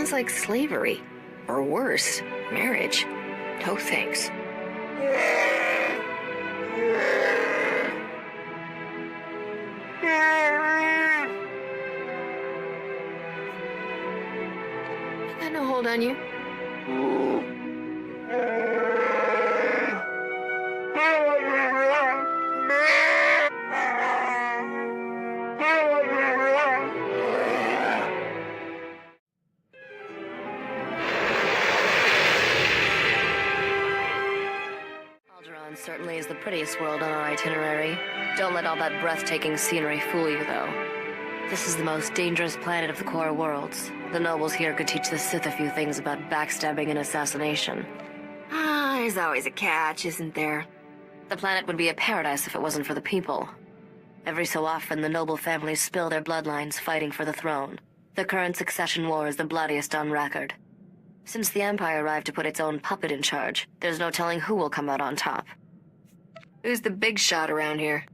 Sounds like slavery. Or worse, marriage. No thanks. I got no hold on you. Alderaan certainly is the prettiest world on our itinerary. Don't let all that breathtaking scenery fool you, though. This is the most dangerous planet of the core worlds. The nobles here could teach the Sith a few things about backstabbing and assassination. There's always a catch, isn't there? The planet would be a paradise if it wasn't for the people. Every so often, the noble families spill their bloodlines fighting for the throne. The current succession war is the bloodiest on record. Since the Empire arrived to put its own puppet in charge, there's no telling who will come out on top. Who's the big shot around here?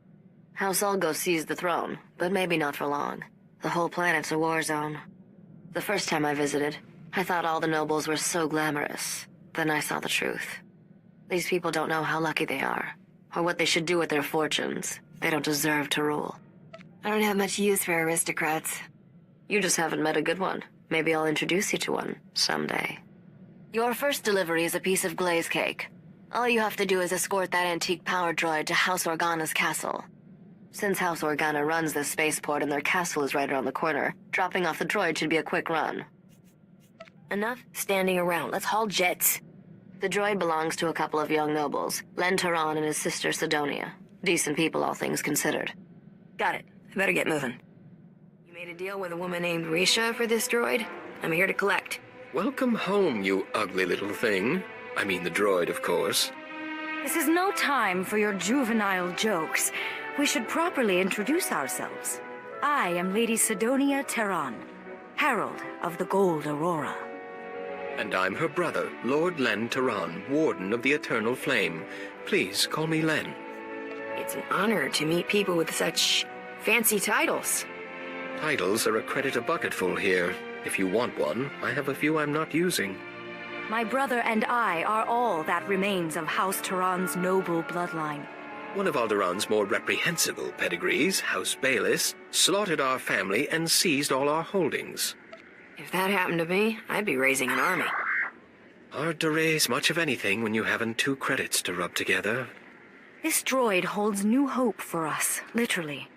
House Ulgo seized the throne, but maybe not for long. The whole planet's a war zone. The first time I visited, I thought all the nobles were so glamorous. Then I saw the truth. These people don't know how lucky they are, or what they should do with their fortunes. They don't deserve to rule. I don't have much use for aristocrats. You just haven't met a good one. Maybe I'll introduce you to one someday. Your first delivery is a piece of glaze cake. All you have to do is escort that antique power droid to House Organa's castle. Since House Organa runs this spaceport and their castle is right around the corner, dropping off the droid should be a quick run. Enough standing around. Let's haul jets. The droid belongs to a couple of young nobles, Len Taran and his sister Sidonia. Decent people, all things considered. Got it. I better get moving. You made a deal with a woman named Risha for this droid? I'm here to collect. Welcome home, you ugly little thing. I mean the droid, of course. This is no time for your juvenile jokes. We should properly introduce ourselves. I am Lady Sidonia Taran, Herald of the Gold Aurora. And I'm her brother, Lord Len Taran, Warden of the Eternal Flame. Please call me Len. It's an honor to meet people with such fancy titles. Titles are a credit a bucketful here. If you want one, I have a few I'm not using. My brother and I are all that remains of House Taran's noble bloodline. One of Alderaan's more reprehensible pedigrees, House Bayless, slaughtered our family and seized all our holdings. If that happened to me, I'd be raising an army. Hard to raise much of anything when you haven't two credits to rub together. This droid holds new hope for us, literally.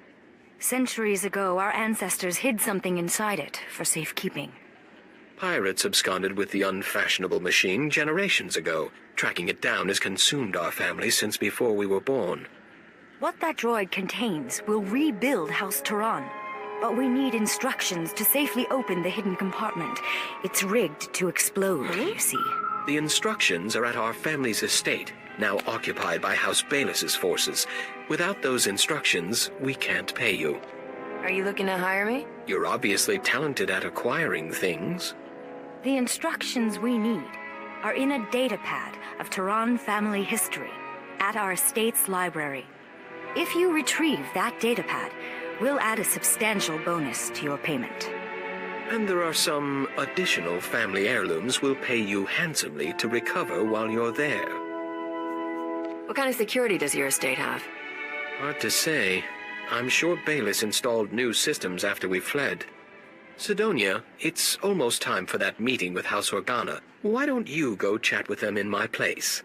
Centuries ago, our ancestors hid something inside it for safekeeping. Pirates absconded with the unfashionable machine generations ago. Tracking it down has consumed our family since before we were born. What that droid contains will rebuild House Taran. But we need instructions to safely open the hidden compartment. It's rigged to explode, you see. The instructions are at our family's estate, now occupied by House Bayless's forces. Without those instructions, we can't pay you. Are you looking to hire me? You're obviously talented at acquiring things. The instructions we need are in a datapad of Taran family history at our estate's library. If you retrieve that datapad, we'll add a substantial bonus to your payment. And there are some additional family heirlooms we'll pay you handsomely to recover while you're there. What kind of security does your estate have? Hard to say. I'm sure Bayless installed new systems after we fled. Sidonia, it's almost time for that meeting with House Organa. Why don't you go chat with them in my place?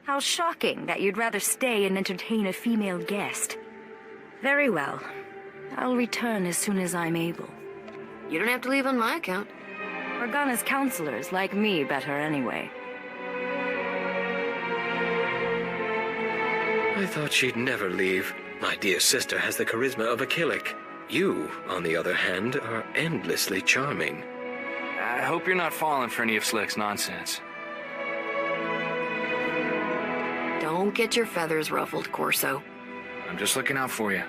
How shocking that you'd rather stay and entertain a female guest. Very well. I'll return as soon as I'm able. You don't have to leave on my account. Organa's counselors like me better anyway. I thought she'd never leave. My dear sister has the charisma of a Killik. You, on the other hand, are endlessly charming. I hope you're not falling for any of Slick's nonsense. Don't get your feathers ruffled, Corso. I'm just looking out for you.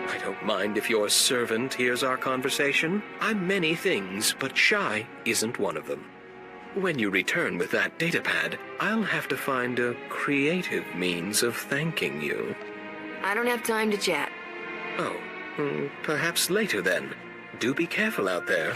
I don't mind if your servant hears our conversation. I'm many things, but shy isn't one of them. When you return with that datapad, I'll have to find a creative means of thanking you. I don't have time to chat. Oh, perhaps later then. Do be careful out there.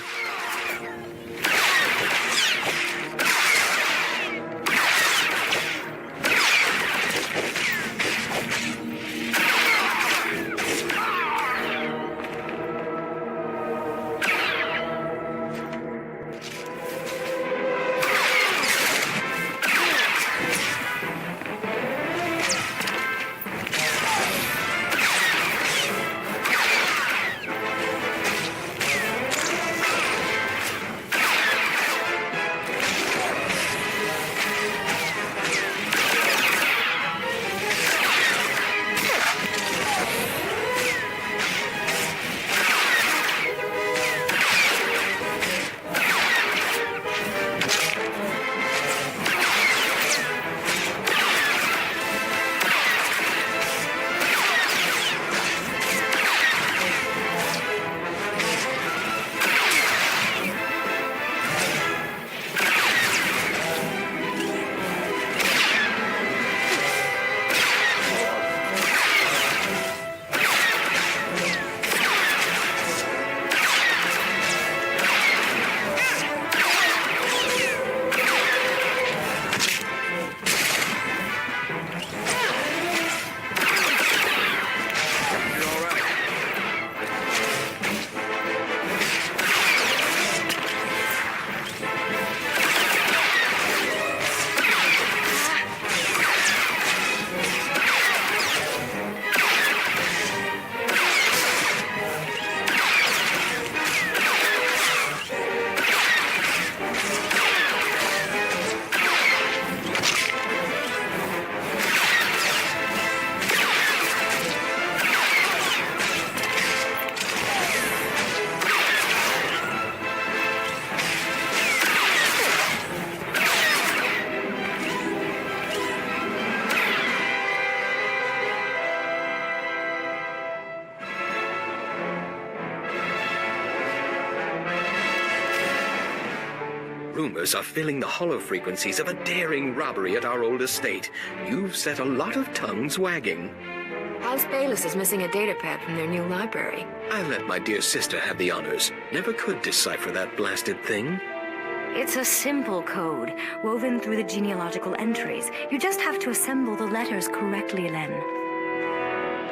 Rumors are filling the hollow frequencies of a daring robbery at our old estate. You've set a lot of tongues wagging. House Bayless is missing a datapad from their new library. I let my dear sister have the honors. Never could decipher that blasted thing. It's a simple code, woven through the genealogical entries. You just have to assemble the letters correctly, Len.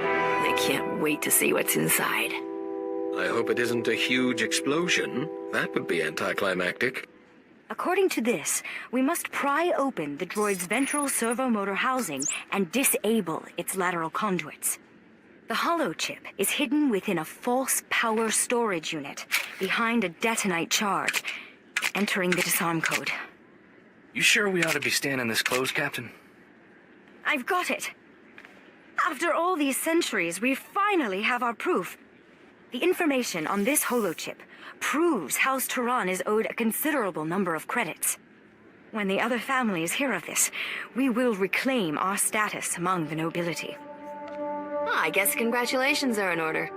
I can't wait to see what's inside. I hope it isn't a huge explosion. That would be anticlimactic. According to this, we must pry open the droid's ventral servomotor housing and disable its lateral conduits. The holochip is hidden within a false power storage unit, behind a detonite charge, entering the disarm code. You sure we ought to be standing this close, Captain? I've got it. After all these centuries, we finally have our proof. The information on this holochip proves House Turan is owed a considerable number of credits. When the other families hear of this, we will reclaim our status among the nobility. I guess congratulations are in order.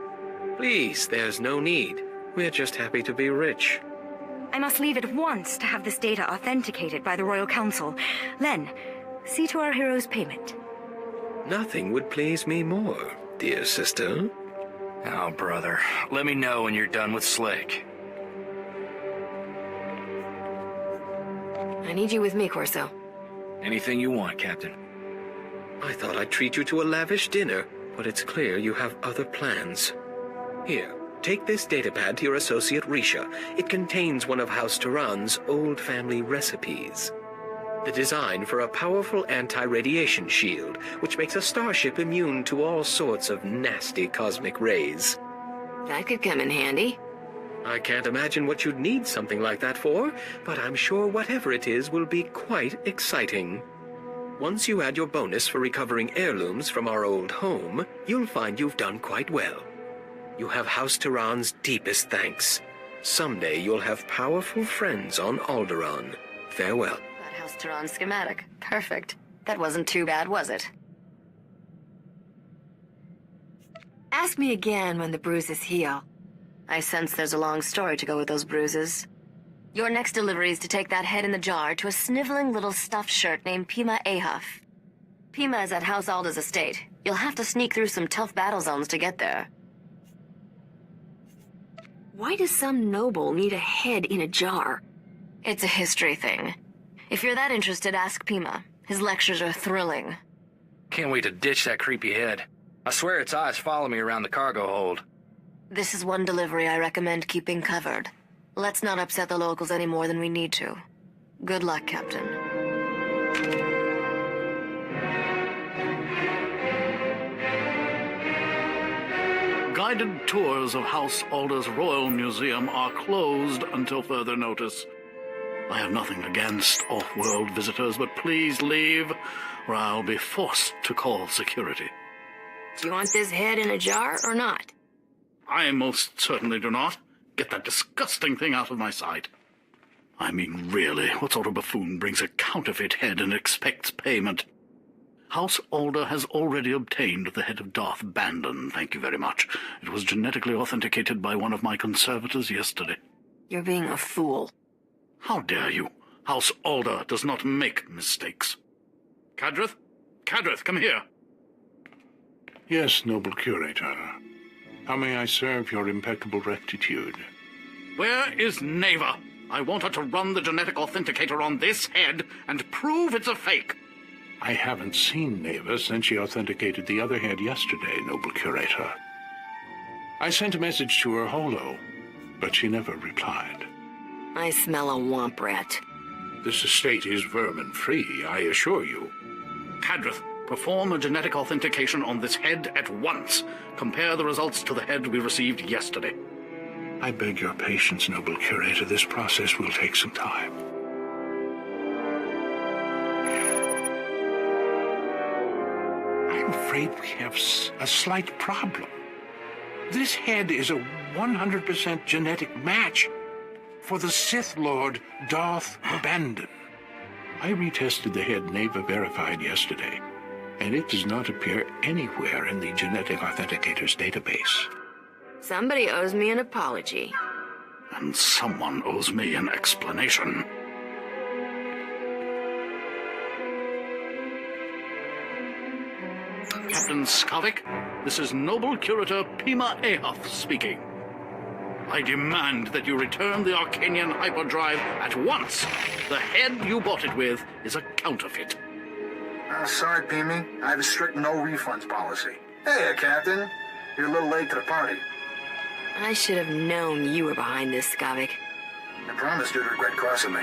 Please, there's no need. We're just happy to be rich. I must leave at once to have this data authenticated by the Royal Council. Len, see to our hero's payment. Nothing would please me more, dear sister. Oh, brother. Let me know when you're done with Slick. I need you with me, Corso. Anything you want, Captain. I thought I'd treat you to a lavish dinner, but it's clear you have other plans. Here, take this datapad to your associate Risha. It contains one of House Turan's old family recipes. The design for a powerful anti-radiation shield, which makes a starship immune to all sorts of nasty cosmic rays. That could come in handy. I can't imagine what you'd need something like that for, but I'm sure whatever it is will be quite exciting. Once you add your bonus for recovering heirlooms from our old home, you'll find you've done quite well. You have House Turan's deepest thanks. Someday you'll have powerful friends on Alderaan. Farewell. That House Turan schematic. Perfect. That wasn't too bad, was it? Ask me again when the bruises heal. I sense there's a long story to go with those bruises. Your next delivery is to take that head in the jar to a sniveling little stuffed shirt named Pima Ahaf. Pima is at House Alda's estate. You'll have to sneak through some tough battle zones to get there. Why does some noble need a head in a jar? It's a history thing. If you're that interested, ask Pima. His lectures are thrilling. Can't wait to ditch that creepy head. I swear its eyes follow me around the cargo hold. This is one delivery I recommend keeping covered. Let's not upset the locals any more than we need to. Good luck, Captain. Guided tours of House Alda's Royal Museum are closed until further notice. I have nothing against off-world visitors, but please leave, or I'll be forced to call security. Do you want this head in a jar or not? I most certainly do not. Get that disgusting thing out of my sight. I mean, really, what sort of buffoon brings a counterfeit head and expects payment? House Alda has already obtained the head of Darth Bandon, thank you very much. It was genetically authenticated by one of my conservators yesterday. You're being a fool. How dare you? House Alda does not make mistakes. Cadrith? Cadrith, come here. Yes, noble curator. How may I serve your impeccable rectitude? Where is Neva? I want her to run the genetic authenticator on this head and prove it's a fake. I haven't seen Neva since she authenticated the other head yesterday, noble curator. I sent a message to her holo, but she never replied. I smell a womp rat. This estate is vermin-free, I assure you. Cadrith, perform a genetic authentication on this head at once. Compare the results to the head we received yesterday. I beg your patience, noble curator. This process will take some time. I'm afraid we have a slight problem. This head is a 100% genetic match for the Sith Lord Darth Bandon. I retested the head Neva verified yesterday, and it does not appear anywhere in the genetic authenticator's database. Somebody owes me an apology. And someone owes me an explanation. Captain Skavik. This is Noble Curator Pima Ahoth speaking. I demand that you return the Arcanian hyperdrive at once. The head you bought it with is a counterfeit. Sorry, Pimi. I have a strict no refunds policy. Hey, Captain. You're a little late to the party. I should have known you were behind this, Skavik. I promised you'd regret crossing me.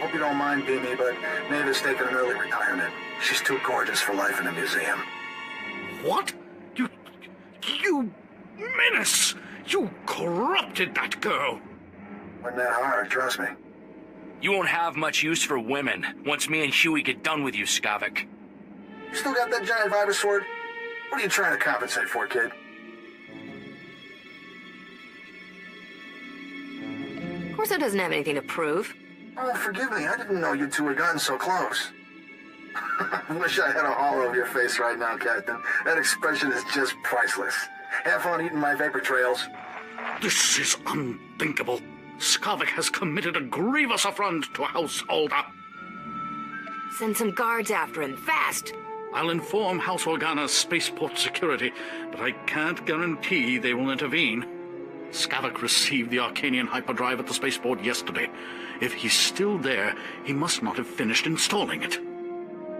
Hope you don't mind, Pimi, but Mavis taking an early retirement. She's too gorgeous for life in a museum. What? You menace! You corrupted that girl! Wasn't that hard, trust me. You won't have much use for women once me and Huey get done with you, Skavik. You still got that giant viper sword? What are you trying to compensate for, kid? Of course, it doesn't have anything to prove. Oh, forgive me. I didn't know you two had gotten so close. I wish I had a hollow of your face right now, Captain. That expression is just priceless. Have fun eating my vapor trails. This is unthinkable. Skavik has committed a grievous affront to House Alda. Send some guards after him, fast! I'll inform House Organa's spaceport security, but I can't guarantee they will intervene. Skavik received the Arcanian hyperdrive at the spaceport yesterday. If he's still there, he must not have finished installing it.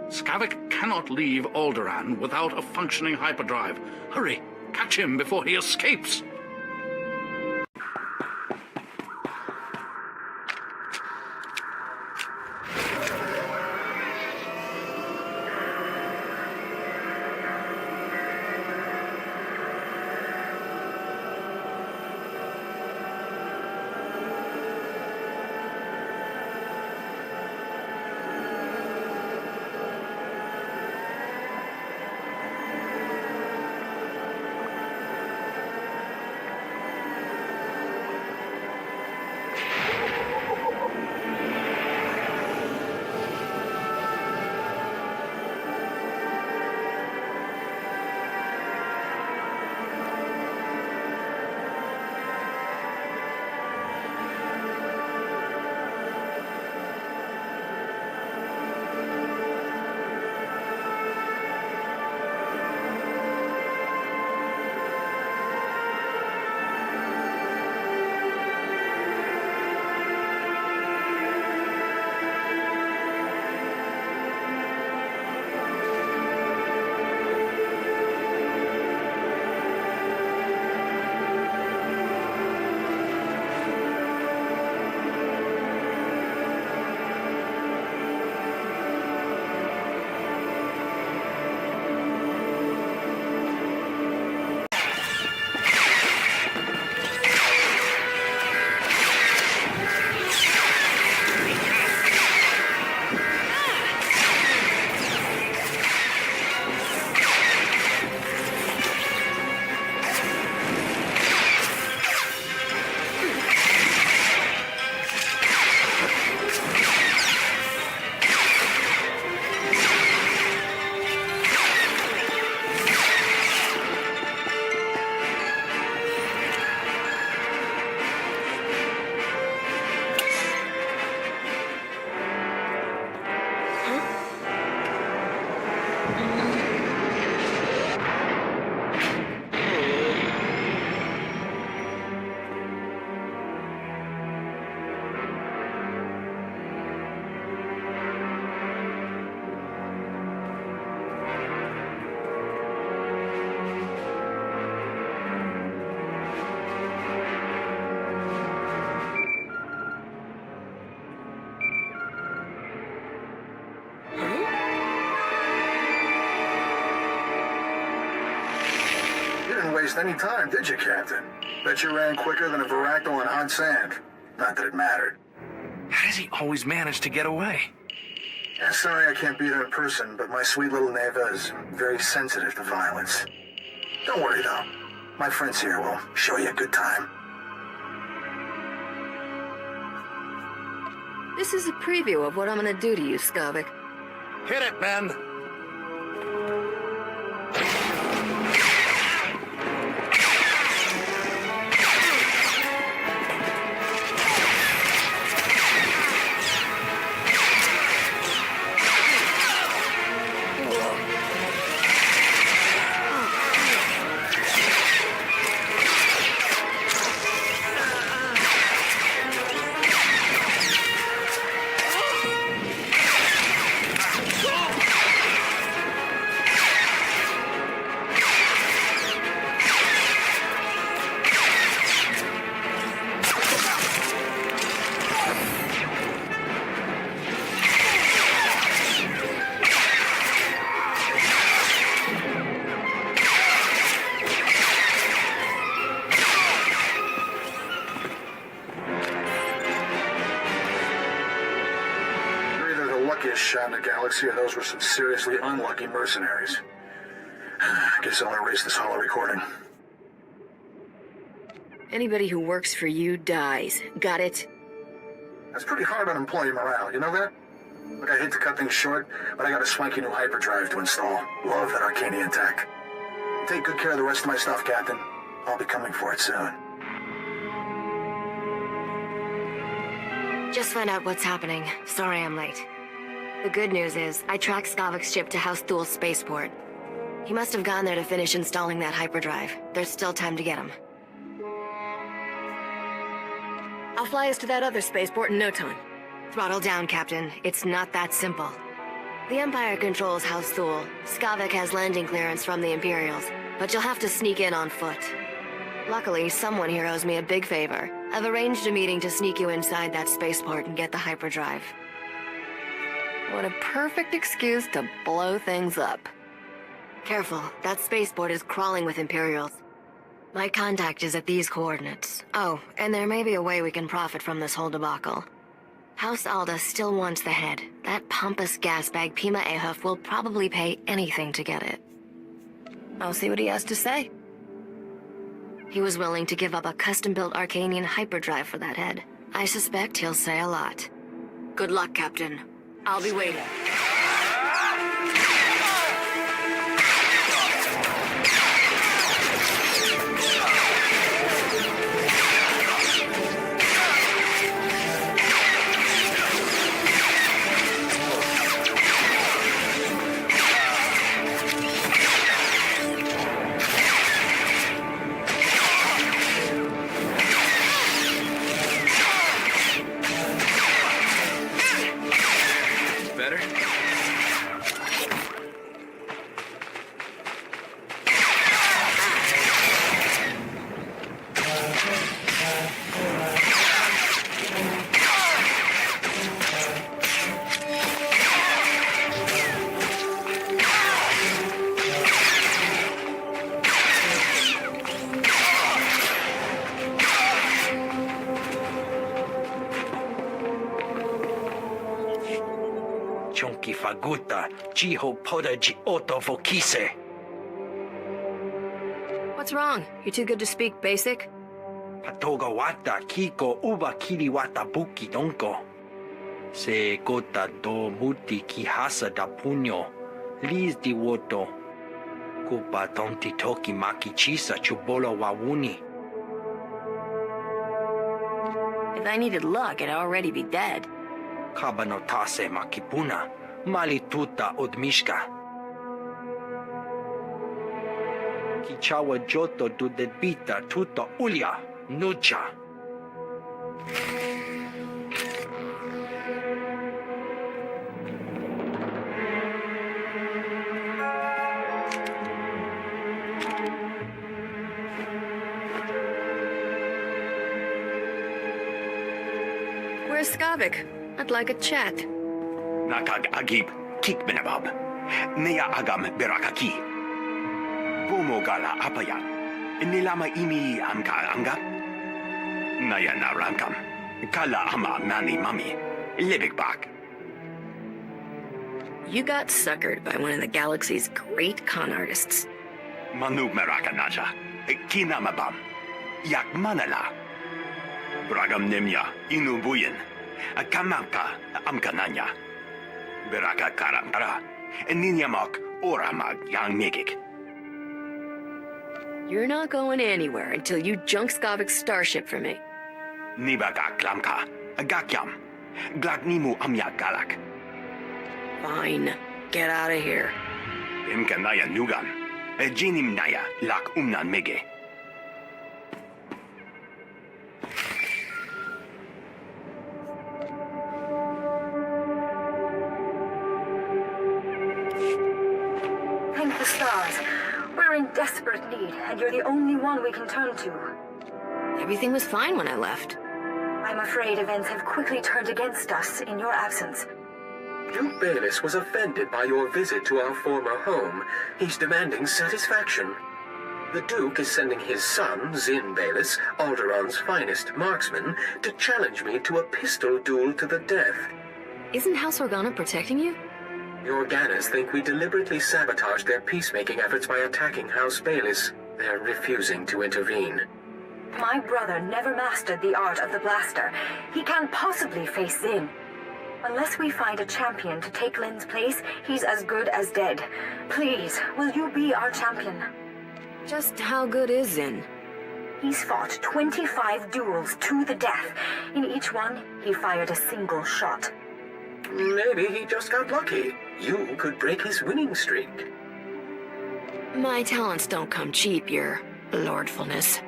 Skavik cannot leave Alderaan without a functioning hyperdrive. Hurry, catch him before he escapes. Waste any time, did you, Captain? Bet you ran quicker than a Varacto on hot sand. Not that it mattered. How does he always manage to get away? Yeah, sorry I can't beat her in person, but my sweet little Neva is very sensitive to violence. Don't worry, though. My friends here will show you a good time. This is a preview of what I'm gonna do to you, Skavik. Hit it, men! shot in the galaxy, or those were some seriously unlucky mercenaries. Guess I'll erase this holo recording. Anybody who works for you dies. Got it? That's pretty hard on employee morale, you know that? Look, I hate to cut things short, but I got a swanky new hyperdrive to install. Love that Arcanian tech. Take good care of the rest of my stuff, Captain. I'll be coming for it soon. Just found out what's happening. Sorry I'm late. The good news is, I tracked Skavik's ship to House Thul's spaceport. He must have gone there to finish installing that hyperdrive. There's still time to get him. I'll fly us to that other spaceport in no time. Throttle down, Captain. It's not that simple. The Empire controls House Thul. Skavik has landing clearance from the Imperials, but you'll have to sneak in on foot. Luckily, someone here owes me a big favor. I've arranged a meeting to sneak you inside that spaceport and get the hyperdrive. What a perfect excuse to blow things up. Careful, that spaceport is crawling with Imperials. My contact is at these coordinates. Oh, and there may be a way we can profit from this whole debacle. House Alda still wants the head. That pompous gasbag Pima Ahuf will probably pay anything to get it. I'll see what he has to say. He was willing to give up a custom-built Arcanian hyperdrive for that head. I suspect he'll say a lot. Good luck, Captain. I'll be waiting. Chonki faguta, jiho poda ji oto vokise. What's wrong? You too good to speak basic? Patoga wata kiko uba kiriwata buki donko. Se gota do muti kihasa da puño. Liz di woto. Kupa tonti toki maki chisa chubolo wawuni. If I needed luck, I'd already be dead. Kabanotase makipuna. Mali tuta odmishka. Kichawa joto du debita tuta ulya. Nucha. Where's Skavik? I'd like a chat. Nakag agib kikbenabab. Nea agam berakaki. Bumogala apayan. Nilama imi amka angap. Naya narangam. Kala ama nani mami. Libik bak. You got suckered by one of the galaxy's great con artists. Manu meraka naja. Kinamabam. Yak manala. Bragam nemya inubuyin. Akamamka amkananya. Beraka karamara. Ninyamak oramag yang megik. You're not going anywhere until you junk Skavik's starship for me. Nibaga klamka. Agakyam. Glagnimu amya galak. Fine. Get out of here. Imkanaya nugan. Jinim naya lak umnan mege. Thank the stars. We're in desperate need, and you're the only one we can turn to. Everything was fine when I left. I'm afraid events have quickly turned against us in your absence. Duke Bayless was offended by your visit to our former home. He's demanding satisfaction. The Duke is sending his son, Zin Bayless, Alderán's finest marksman, to challenge me to a pistol duel to the death. Isn't House Organa protecting you? The Organas think we deliberately sabotaged their peacemaking efforts by attacking House Bayless. They're refusing to intervene. My brother never mastered the art of the blaster. He can't possibly face Zin. Unless we find a champion to take Lin's place, he's as good as dead. Please, will you be our champion? Just how good is Zin? He's fought 25 duels to the death. In each one, he fired a single shot. Maybe he just got lucky. You could break his winning streak. My talents don't come cheap, your lordfulness.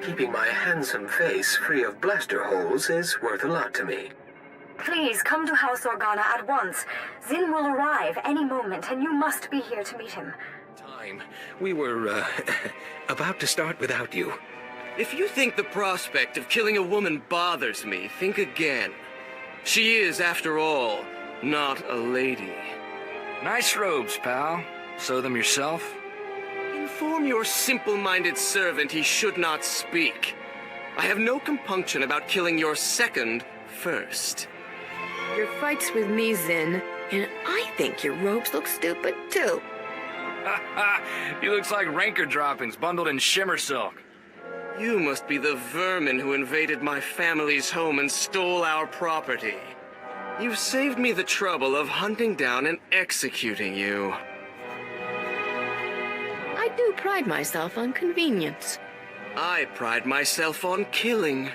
Keeping my handsome face free of blaster holes is worth a lot to me. Please, come to House Organa at once. Zin will arrive any moment, and you must be here to meet him. Time. We were, about to start without you. If you think the prospect of killing a woman bothers me, think again. She is, after all, not a lady. Nice robes, pal. Sew them yourself? Inform your simple-minded servant he should not speak. I have no compunction about killing your second first. Your fight's with me, Zin, and I think your robes look stupid, too. He looks like rancor droppings bundled in shimmer silk. You must be the vermin who invaded my family's home and stole our property. You've saved me the trouble of hunting down and executing you. I do pride myself on convenience. I pride myself on killing.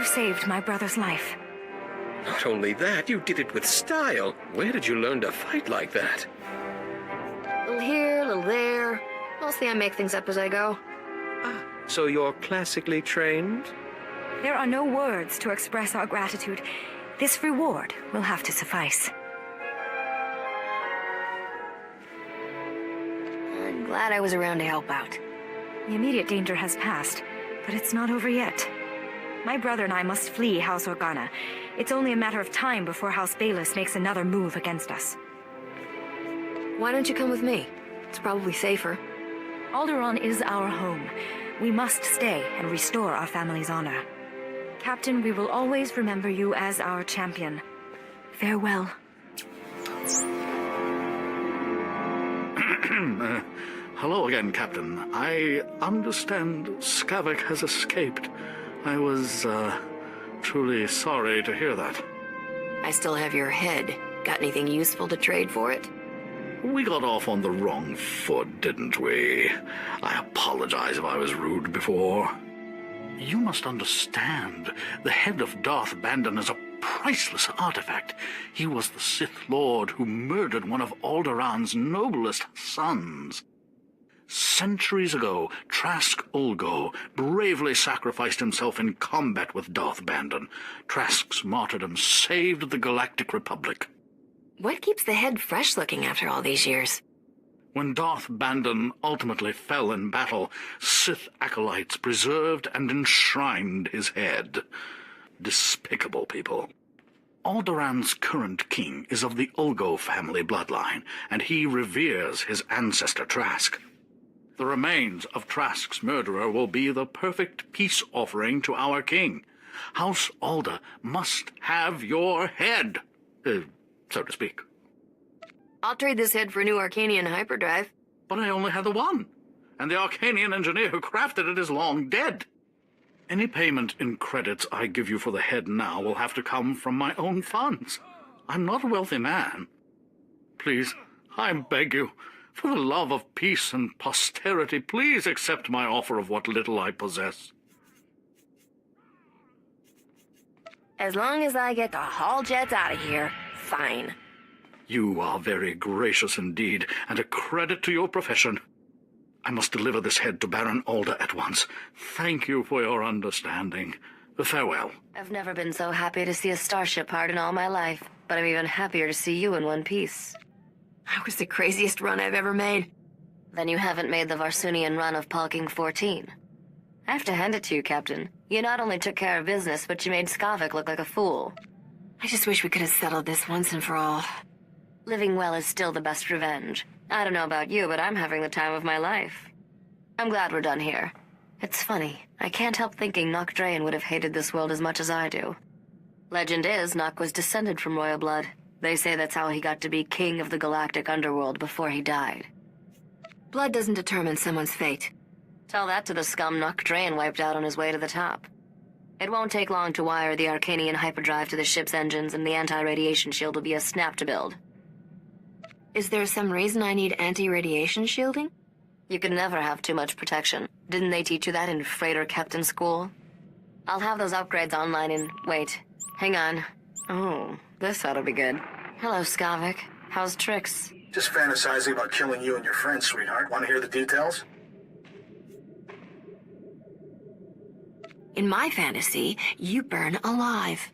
Saved my brother's life. Not only that, you did it with style. Where did you learn to fight like that? Little here, little there. Mostly I make things up as I go. Ah, so you're classically trained? There are no words to express our gratitude. This reward will have to suffice. I'm glad I was around to help out. The immediate danger has passed, but it's not over yet. My brother and I must flee House Organa. It's only a matter of time before House Bayless makes another move against us. Why don't you come with me? It's probably safer. Alderaan is our home. We must stay and restore our family's honor. Captain, we will always remember you as our champion. Farewell. Hello again, Captain. I understand Skavak has escaped. I was, truly sorry to hear that. I still have your head. Got anything useful to trade for it? We got off on the wrong foot, didn't we? I apologize if I was rude before. You must understand, the head of Darth Bandon is a priceless artifact. He was the Sith Lord who murdered one of Alderaan's noblest sons. Centuries ago, Trask Ulgo bravely sacrificed himself in combat with Darth Bandon. Trask's martyrdom saved the Galactic Republic. What keeps the head fresh looking after all these years? When Darth Bandon ultimately fell in battle, Sith acolytes preserved and enshrined his head. despicable people. Alderaan's current king is of the Ulgo family bloodline, and he reveres his ancestor Trask. The remains of Trask's murderer will be the perfect peace offering to our king. House Alda must have your head, so to speak. I'll trade this head for a new Arcanian hyperdrive. But I only had the one, and the Arcanian engineer who crafted it is long dead. Any payment in credits I give you for the head now will have to come from my own funds. I'm not a wealthy man. Please, I beg you, for the love of peace and posterity, please accept my offer of what little I possess. As long as I get the haul jets out of here, fine. You are very gracious indeed, and a credit to your profession. I must deliver this head to Baron Alda at once. Thank you for your understanding. Farewell. I've never been so happy to see a starship part in all my life, but I'm even happier to see you in one piece. That was the craziest run I've ever made. Then you haven't made the Varsunian run of Palking 14. I have to hand it to you, Captain. You not only took care of business, but you made Skavik look like a fool. I just wish we could have settled this once and for all. Living well is still the best revenge. I don't know about you, but I'm having the time of my life. I'm glad we're done here. It's funny, I can't help thinking Nock Draen would have hated this world as much as I do. Legend is, Nock was descended from royal blood. They say that's how he got to be king of the galactic underworld before he died. Blood doesn't determine someone's fate. Tell that to the scum Nock Draen wiped out on his way to the top. It won't take long to wire the Arcanian hyperdrive to the ship's engines, and the anti-radiation shield will be a snap to build. Is there some reason I need anti-radiation shielding? You can never have too much protection. Didn't they teach you that in freighter captain school? I'll have those upgrades online in... Wait. Hang on. Oh, this ought to be good. Hello, Skavik. How's Trix? Just fantasizing about killing you and your friends, sweetheart. Want to hear the details? In my fantasy, you burn alive.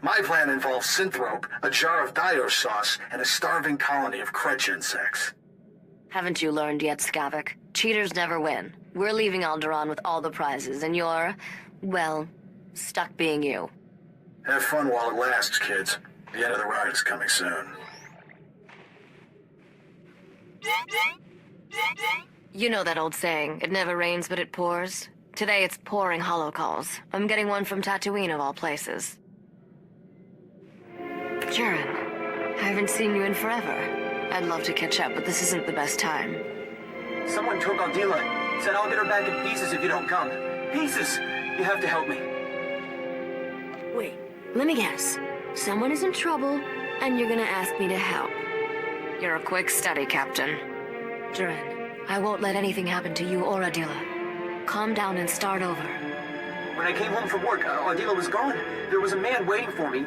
My plan involves synthrope, a jar of dio sauce, and a starving colony of Kretch insects. Haven't you learned yet, Skavik? Cheaters never win. We're leaving Alderaan with all the prizes, and you're, well, stuck being you. Have fun while it lasts, kids. The end of the ride is coming soon. You know that old saying, it never rains but it pours? Today it's pouring holocalls. I'm getting one from Tatooine of all places. Jaren, I haven't seen you in forever. I'd love to catch up, but this isn't the best time. Someone took Aldila. Said I'll get her back in pieces if you don't come. Pieces! You have to help me. Wait, let me guess. Someone is in trouble, and you're gonna ask me to help. You're a quick study, Captain. Jaren, I won't let anything happen to you or Adila. Calm down and start over. When I came home from work, Aldila was gone. There was a man waiting for me.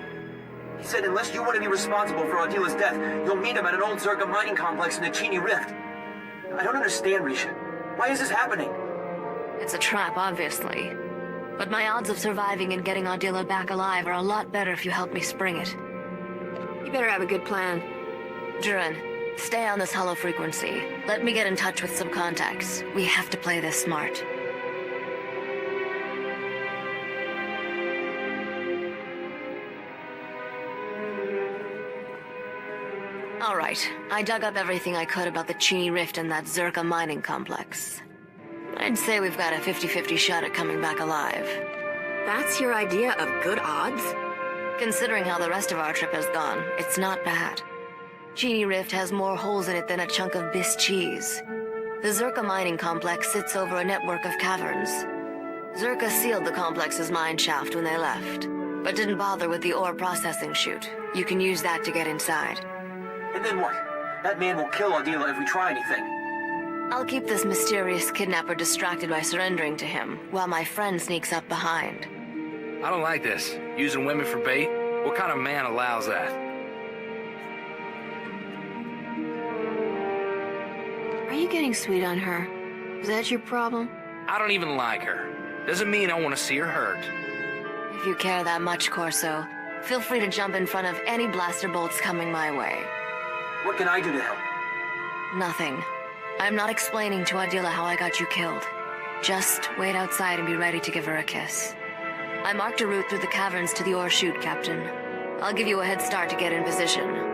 He said unless you want to be responsible for Aldila's death, you'll meet him at an old Zerka mining complex in the Chini Rift. I don't understand, Risha. Why is this happening? It's a trap, obviously. But my odds of surviving and getting Aldila back alive are a lot better if you help me spring it. You better have a good plan. Jaren, stay on this hollow frequency. Let me get in touch with some contacts. We have to play this smart. All right, I dug up everything I could about the Chini Rift and that Zerka mining complex. I'd say we've got a 50-50 shot at coming back alive. That's your idea of good odds? Considering how the rest of our trip has gone, it's not bad. Chini Rift has more holes in it than a chunk of Biss cheese. The Zerka mining complex sits over a network of caverns. Zerka sealed the complex's mine shaft when they left, but didn't bother with the ore processing chute. You can use that to get inside. And then what? That man will kill Aldila if we try anything. I'll keep this mysterious kidnapper distracted by surrendering to him, while my friend sneaks up behind. I don't like this. Using women for bait? What kind of man allows that? Are you getting sweet on her? Is that your problem? I don't even like her. Doesn't mean I want to see her hurt. If you care that much, Corso, feel free to jump in front of any blaster bolts coming my way. What can I do to help? Nothing. I'm not explaining to Adila how I got you killed. Just wait outside and be ready to give her a kiss. I marked a route through the caverns to the ore chute, Captain. I'll give you a head start to get in position.